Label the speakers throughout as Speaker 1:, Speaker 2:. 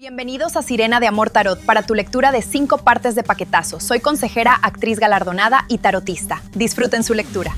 Speaker 1: Bienvenidos a Sirena de Amor Tarot para tu lectura de 5 partes de paquetazo. Soy consejera, actriz galardonada y tarotista. Disfruten su lectura.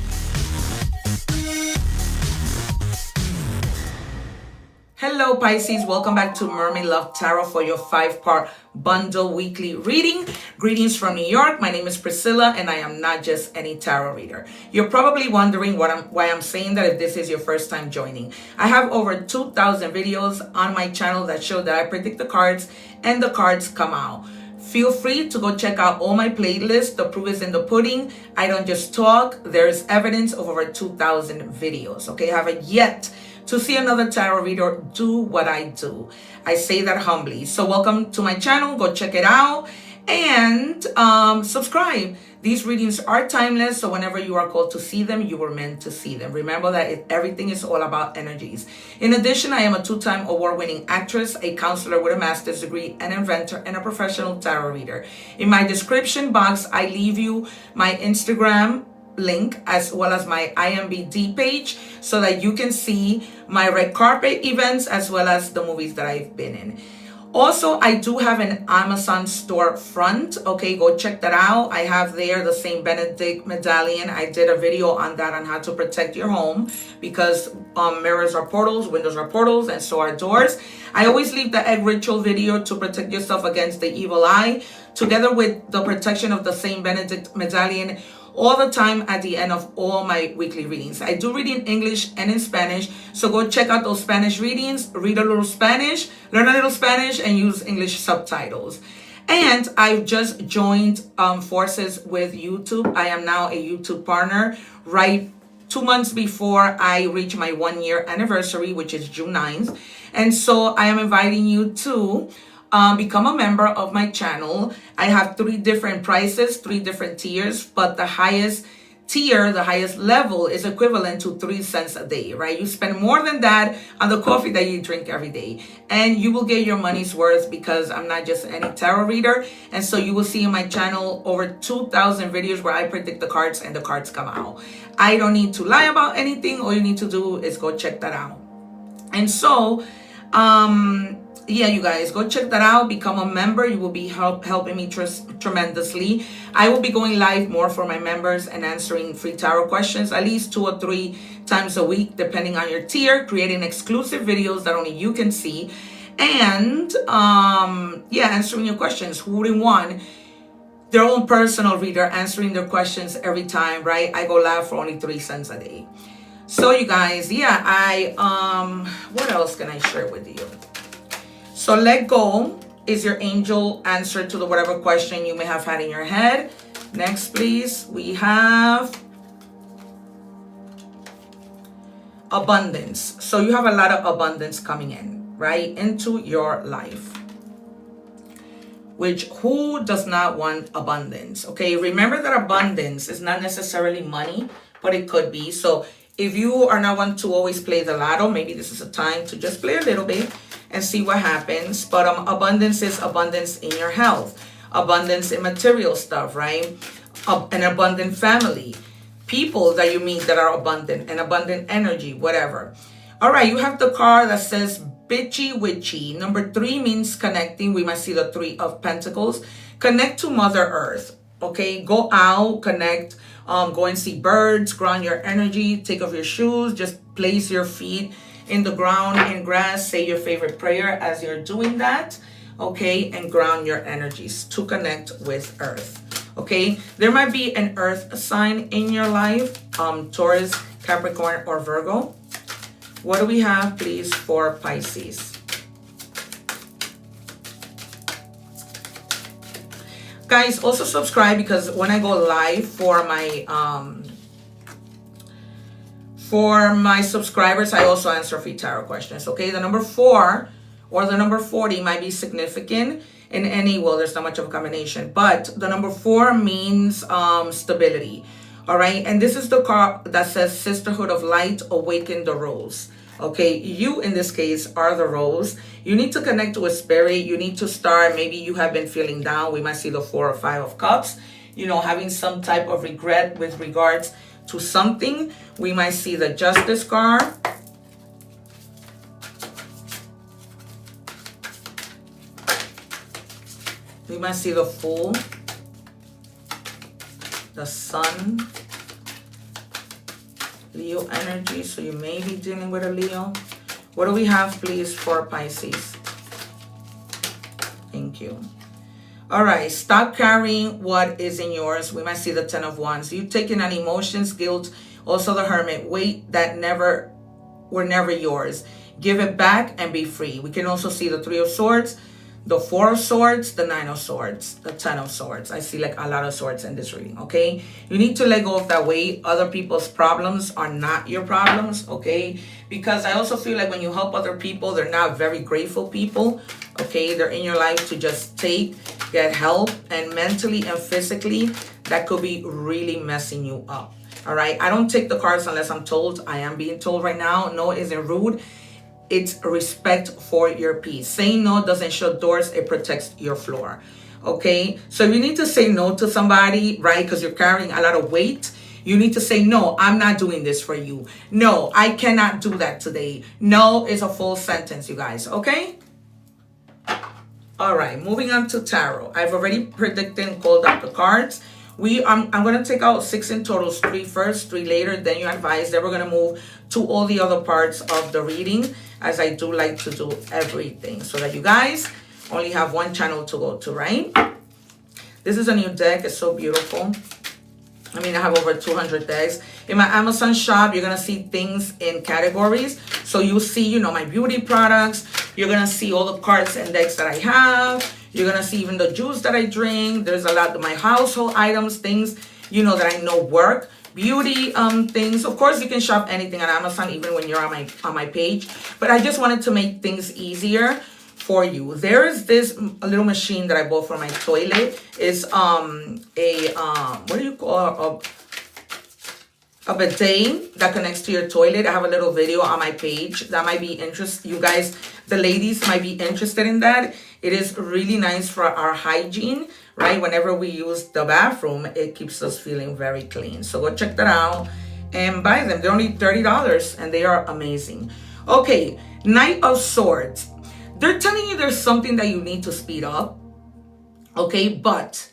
Speaker 2: Hello Pisces, welcome back to Mermaid Love Tarot for your 5-part bundle weekly reading. Greetings from New York. My name is Priscilla and I am not just any tarot reader. You're probably wondering why I'm saying that if this is your first time joining. I have over 2,000 videos on my channel that show that I predict the cards and the cards come out. Feel free to go check out all my playlists. The proof is in the pudding. I don't just talk. There's evidence of over 2,000 videos. Okay, I haven't yet to see another tarot reader do what I do. I say that humbly. So welcome to my channel. Go check it out and subscribe. These readings are timeless, so whenever you are called to see them, you were meant to see them. Remember that everything is all about energies. In addition, I am a 2-time award-winning actress, a counselor with a master's degree, an inventor, and a professional tarot reader. In my description box, I leave you my Instagram link as well as my IMDB page so that you can see my red carpet events as well as the movies that I've been in. Also, I do have an Amazon storefront. Okay, go check that out. I have there the Saint Benedict medallion. I did a video on that on how to protect your home because mirrors are portals, windows are portals, and so are doors. I always leave the egg ritual video to protect yourself against the evil eye, together with the protection of the Saint Benedict medallion, all the time at the end of all my weekly readings. I do read in English and in Spanish, so go check out those Spanish readings, read a little Spanish, learn a little Spanish, and use English subtitles. And I've just joined forces with YouTube. I am now a YouTube partner, right 2 months before I reach my 1-year anniversary, which is June 9th. And so I am inviting you to become a member of my channel. I have 3 different prices, 3 different tiers, but the highest tier, the highest level is equivalent to 3 cents a day, right? You spend more than that on the coffee that you drink every day, and you will get your money's worth because I'm not just any tarot reader. And so you will see in my channel over 2,000 videos where I predict the cards and the cards come out. I don't need to lie about anything. All you need to do is go check that out. And so, yeah, you guys, go check that out. Become a member. You will be helping me tremendously. I will be going live more for my members and answering free tarot questions at least 2 or 3 times a week, depending on your tier, creating exclusive videos that only you can see. And yeah, answering your questions. Who wouldn't want their own personal reader answering their questions every time, right? I go live for only 3 cents a day. So you guys, yeah, what else can I share with you? So let go is your angel answer to whatever question you may have had in your head. Next, please, we have abundance. So you have a lot of abundance coming in, right, into your life. Which, who does not want abundance? Okay, remember that abundance is not necessarily money, but it could be. So if you are not one to always play the lotto, maybe this is a time to just play a little bit and see what happens. But abundance is abundance in your health, abundance in material stuff, right? An abundant family, people that you meet that are abundant, an abundant energy, whatever. All right, you have the card that says bitchy witchy. Number 3 means connecting. We might see the 3 of Pentacles. Connect to Mother Earth. Okay, go out, connect, go and see birds, ground your energy, take off your shoes, just place your feet in the ground, in grass, say your favorite prayer as you're doing that, okay, and ground your energies to connect with Earth, okay? There might be an Earth sign in your life, Taurus, Capricorn, or Virgo. What do we have, please, for Pisces? Guys, also subscribe because when I go live for my subscribers, I also answer free tarot questions, okay? The number 4 or the number 40 might be significant in any, well, there's not much of a combination, but the number 4 means stability, all right? And this is the card that says Sisterhood of Light, Awaken the Rose, okay? You, in this case, are the rose. You need to connect to a spirit. You need to start, maybe you have been feeling down. We might see the 4 or 5 of Cups, you know, having some type of regret with regards to something. We might see the Justice card. We might see the Fool, the Sun, Leo energy. So you may be dealing with a Leo. What do we have, please, for Pisces? Thank you. All right, stop carrying what isn't yours. We might see the 10 of Wands. You taking on emotions, guilt, also the Hermit, weight that were never yours. Give it back and be free. We can also see the 3 of Swords, the 4 of Swords, the 9 of Swords, the 10 of Swords. I see like a lot of swords in this reading, okay? You need to let go of that weight. Other people's problems are not your problems, okay? Because I also feel like when you help other people, they're not very grateful people, okay? They're in your life to just get help, and mentally and physically, that could be really messing you up, all right? I don't take the cards unless I'm told. I am being told right now. No, it isn't rude. It's respect for your peace. Saying no doesn't shut doors. It protects your floor, okay? So if you need to say no to somebody, right, because you're carrying a lot of weight, you need to say, no, I'm not doing this for you. No, I cannot do that today. No is a full sentence, you guys, okay? All right, moving on to tarot. I've already predicted and called out the cards. I'm going to take out 6 in total, 3 first, 3 later, then you advise. Then we're going to move to all the other parts of the reading, as I do like to do everything, so that you guys only have one channel to go to, right? This is a new deck. It's so beautiful. I mean, I have over 200 decks. In my Amazon shop, you're going to see things in categories. So you'll see, you know, my beauty products. You're going to see all the cards and decks that I have. You're going to see even the juice that I drink. There's a lot of my household items, things, you know, that I know work. Beauty things. Of course, you can shop anything on Amazon, even when you're on my page. But I just wanted to make things easier for you. There is this little machine that I bought for my toilet. It's what do you call a bidet that connects to your toilet. I have a little video on my page that might be interesting. You guys, the ladies, might be interested in that. It is really nice for our hygiene, right? Whenever we use the bathroom, it keeps us feeling very clean. So go check that out and buy them. They're only $30 and they are amazing. Okay, Knight of Swords. They're telling you there's something that you need to speed up, okay? But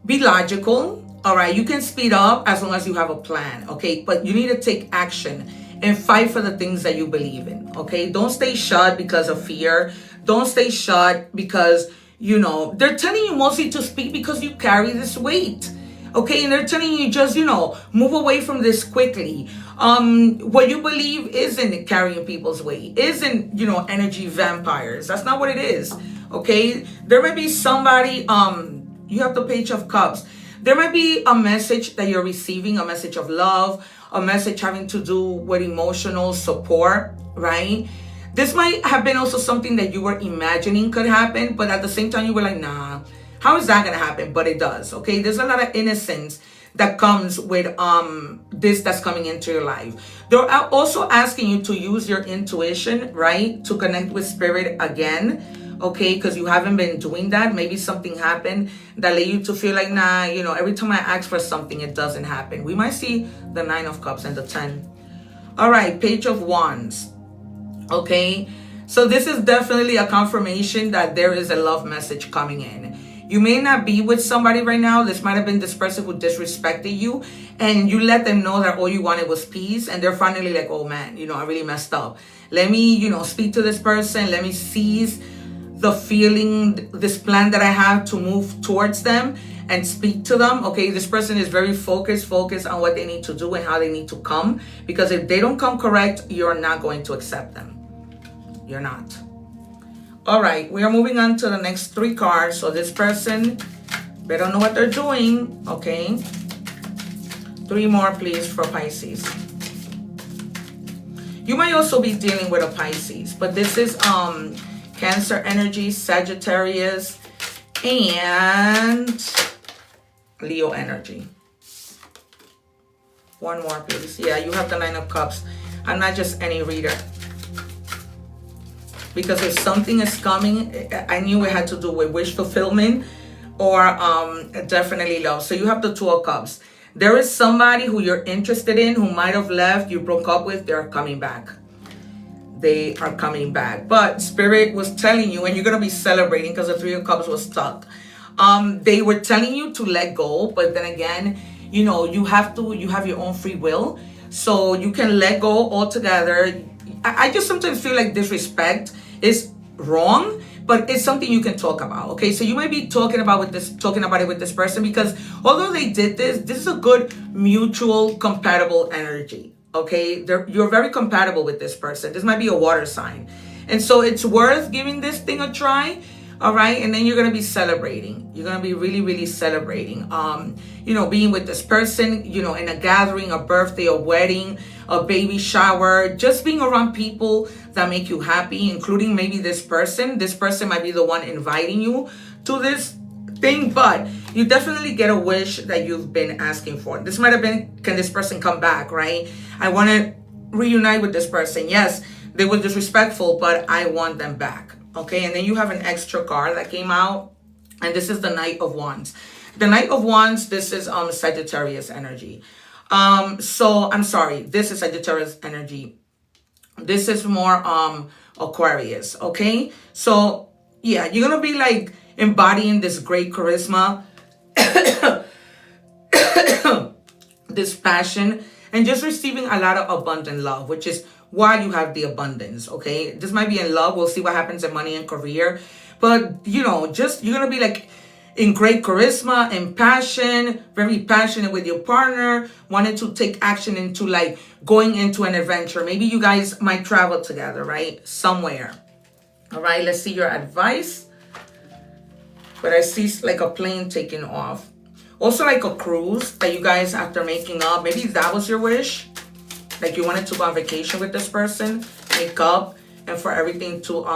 Speaker 2: be logical, all right? You can speed up as long as you have a plan, okay? But you need to take action and fight for the things that you believe in, okay? Don't stay shut because of fear. Don't stay shut because, you know, they're telling you mostly to speak because you carry this weight, okay? And they're telling you just, you know, move away from this quickly. What you believe isn't carrying people's weight, isn't, you know, energy vampires. That's not what it is, okay? There might be somebody, you have the Page of Cups. There might be a message that you're receiving, a message of love, a message having to do with emotional support, right? This might have been also something that you were imagining could happen, but at the same time you were like, nah, how is that gonna happen? But it does, okay? There's a lot of innocence that comes with this that's coming into your life. They're also asking you to use your intuition, right? To connect with spirit again, okay? Because you haven't been doing that. Maybe something happened that led you to feel like, nah, you know, every time I ask for something, it doesn't happen. We might see the 9 of Cups and the 10. All right, Page of Wands, okay? So this is definitely a confirmation that there is a love message coming in. You may not be with somebody right now. This might have been this person who disrespected you, and you let them know that all you wanted was peace, and they're finally like, oh man, you know, I really messed up. Let me, you know, speak to this person. Let me seize the feeling, this plan that I have to move towards them and speak to them. Okay, this person is very focused on what they need to do and how they need to come, because if they don't come correct, you're not going to accept them. You're not. All right, we are moving on to the next 3 cards. So this person better know what they're doing, okay? 3 more, please, for Pisces. You might also be dealing with a Pisces, but this is Cancer energy, Sagittarius, and Leo energy. 1 more, please. Yeah, you have the 9 of Cups. I'm not just any reader. Because if something is coming, I knew it had to do with wish fulfillment or definitely love. So you have the 2 of Cups. There is somebody who you're interested in who might have left, you broke up with, they're coming back. they are coming back. But Spirit was telling you, and you're going to be celebrating because the Three of Cups was stuck. They were telling you to let go, but then again, you have your own free will. So you can let go altogether. I just sometimes feel like disrespect is wrong, but it's something you can talk about. Okay, so you might be talking about it with this person, because although they did this is a good mutual compatible energy. Okay, you're very compatible with this person. This might be a water sign, and so it's worth giving this thing a try. All right, and then you're gonna be celebrating. You're gonna be really, really celebrating. Being with this person, in a gathering, a birthday, a wedding, a baby shower, just being around people that make you happy, including maybe this person. This person might be the one inviting you to this thing, but you definitely get a wish that you've been asking for. This might have been, can this person come back, right? I want to reunite with this person. Yes, they were disrespectful, but I want them back. Okay, and then you have an extra card that came out, and this is the Knight of Wands. The Knight of Wands, this is Sagittarius energy. So I'm sorry, this is Sagittarius energy. This is more Aquarius, okay? So yeah, you're gonna be like embodying this great charisma, this passion, and just receiving a lot of abundant love, which is why you have the abundance. Okay, this might be in love. We'll see what happens in money and career, but just you're gonna be like in great charisma and passion, very passionate with your partner, wanted to take action into like going into an adventure. Maybe you guys might travel together, right? Somewhere. All right, let's see your advice. But I see like a plane taking off. Also like a cruise that you guys, after making up, maybe that was your wish. Like you wanted to go on vacation with this person, make up, and for everything to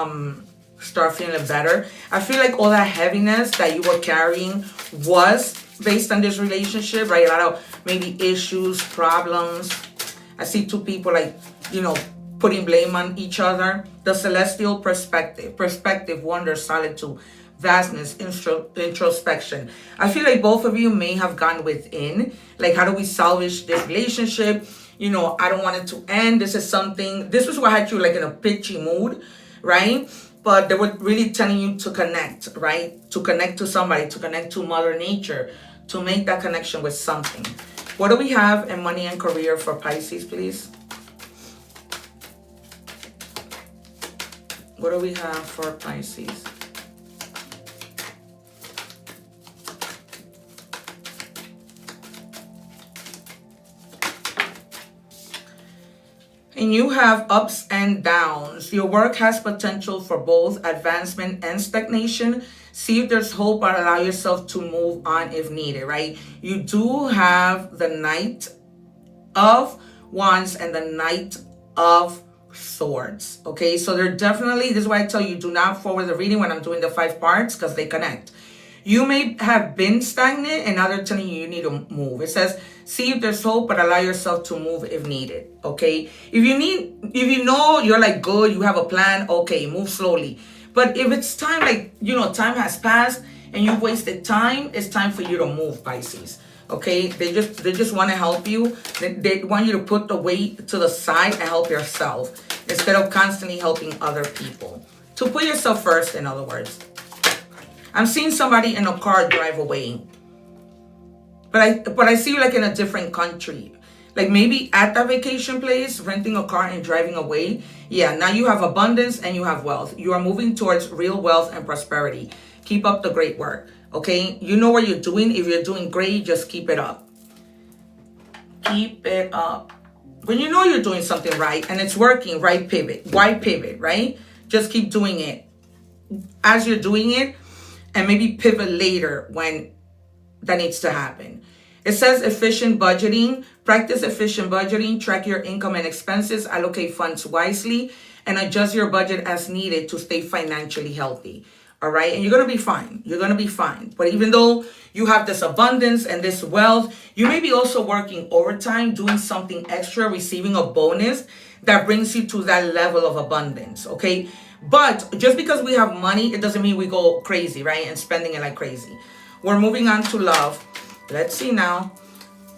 Speaker 2: start feeling better. I feel like all that heaviness that you were carrying was based on this relationship, right? A lot of maybe issues, problems. I see two people like, putting blame on each other. The celestial perspective, wonder, solitude, vastness, introspection. I feel like both of you may have gone within, like, how do we salvage this relationship? I don't want it to end. This was what had you like in a pitchy mood, right? But they were really telling you to connect, right? To connect to somebody, to connect to Mother Nature, to make that connection with something. What do we have in money and career for Pisces, please? What do we have for Pisces? And you have ups and downs. Your work has potential for both advancement and stagnation. See if there's hope, but allow yourself to move on if needed, right? You do have the Knight of Wands and the Knight of Swords, okay? So they're definitely, this is why I tell you, do not forward the reading when I'm doing the 5 parts, because they connect. You may have been stagnant, and now they're telling you need to move. It says, see if there's hope, but allow yourself to move if needed, okay? If you know you're like good, you have a plan, okay, move slowly. But if it's time, like, time has passed and you've wasted time, it's time for you to move, Pisces, okay? They just want to help you. They want you to put the weight to the side and help yourself instead of constantly helping other people. To put yourself first, in other words. I'm seeing somebody in a car drive away. But I see you like in a different country. Like maybe at that vacation place, renting a car and driving away. Yeah, now you have abundance and you have wealth. You are moving towards real wealth and prosperity. Keep up the great work, okay? You know what you're doing. If you're doing great, just keep it up. Keep it up. When you know you're doing something right and it's working, right pivot. Why pivot, right? Just keep doing it. As you're doing it, and maybe pivot later when that needs to happen. It says efficient budgeting. Practice efficient budgeting. Track your income and expenses. Allocate funds wisely. And adjust your budget as needed to stay financially healthy. All right? And you're going to be fine. You're going to be fine. But even though you have this abundance and this wealth, you may be also working overtime, doing something extra, receiving a bonus that brings you to that level of abundance. Okay? But just because we have money, it doesn't mean we go crazy, right? And spending it like crazy. We're moving on to love. Let's see now.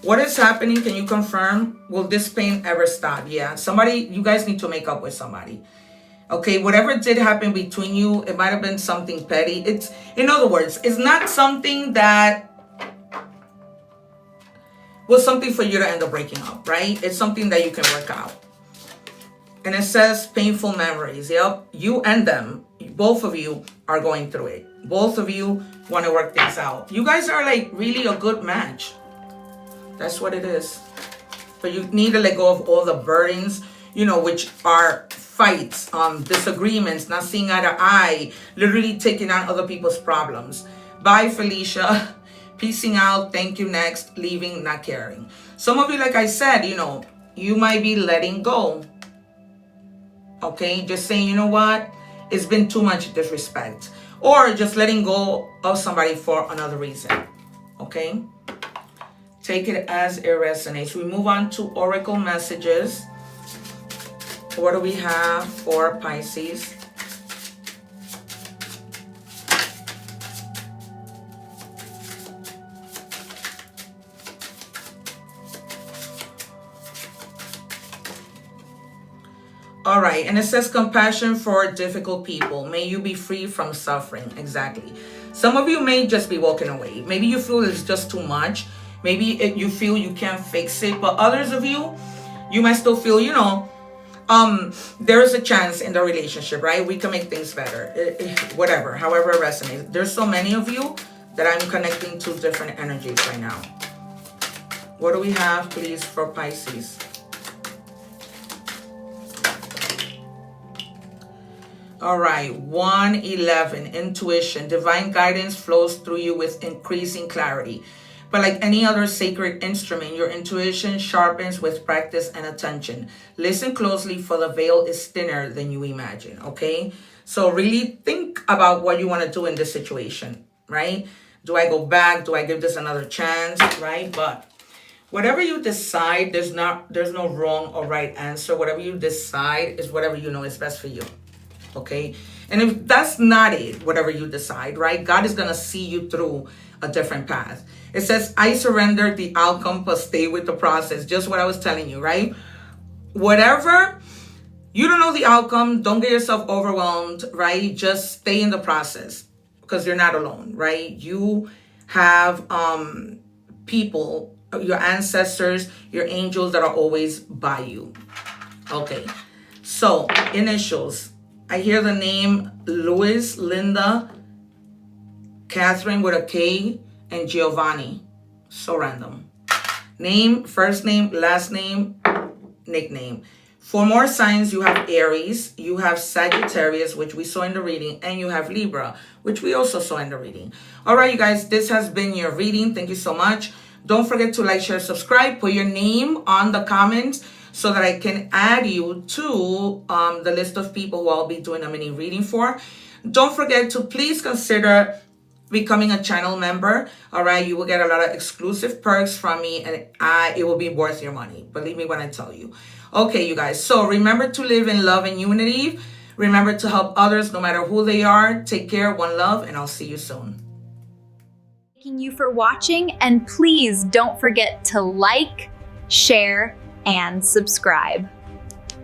Speaker 2: What is happening? Can you confirm? Will this pain ever stop? Yeah. You guys need to make up with somebody. Okay, whatever did happen between you, it might have been something petty. It's, in other words, it's not something that was something for you to end up breaking up, right? It's something that you can work out. And it says painful memories. Yep, you and them, both of you are going through it. Both of you want to work things out. You guys are like really a good match. That's what it is. But you need to let go of all the burdens, you know, which are fights, disagreements, not seeing eye to eye, literally taking on other people's problems. Bye, Felicia. Peacing out. Thank you. Next. Leaving, not caring. Some of you, like I said, you know, you might be letting go. Okay, just saying, you know what? It's been too much disrespect. Or just letting go of somebody for another reason. Okay? Take it as it resonates. We move on to oracle messages. What do we have for Pisces? All right, and it says compassion for difficult people. May you be free from suffering. Exactly. Some of you may just be walking away. Maybe you feel it's just too much. Maybe you feel you can't fix it. But others of you, you might still feel, you know, there is a chance in the relationship, right? We can make things better. Whatever, however it resonates. There's so many of you that I'm connecting to different energies right now. What do we have, please, for Pisces? All right, 111, intuition. Divine guidance flows through you with increasing clarity. But like any other sacred instrument, your intuition sharpens with practice and attention. Listen closely, for the veil is thinner than you imagine, okay? So really think about what you want to do in this situation, right? Do I go back? Do I give this another chance, right? But whatever you decide, there's no wrong or right answer. Whatever you decide is whatever you know is best for you. Okay, and if that's not it, whatever you decide, right, God is gonna see you through a different path. It says, I surrender the outcome, but stay with the process. Just what I was telling you, right? Whatever, you don't know the outcome, don't get yourself overwhelmed, right? Just stay in the process, because you're not alone, right? You have people, your ancestors, your angels that are always by you. Okay, so initials. I hear the name Louis, Linda, Catherine with a K, and Giovanni. So random. Name, first name, last name, nickname. For more signs, you have Aries, you have Sagittarius, which we saw in the reading, and you have Libra, which we also saw in the reading. All right, you guys, this has been your reading. Thank you so much. Don't forget to like, share, subscribe. Put your name on the comments so that I can add you to the list of people who I'll be doing a mini reading for. Don't forget to please consider becoming a channel member. All right, you will get a lot of exclusive perks from me, and it will be worth your money. Believe me when I tell you. Okay, you guys, so remember to live in love and unity. Remember to help others no matter who they are. Take care, one love, and I'll see you soon.
Speaker 1: Thanking you for watching, and please don't forget to like, share, and subscribe.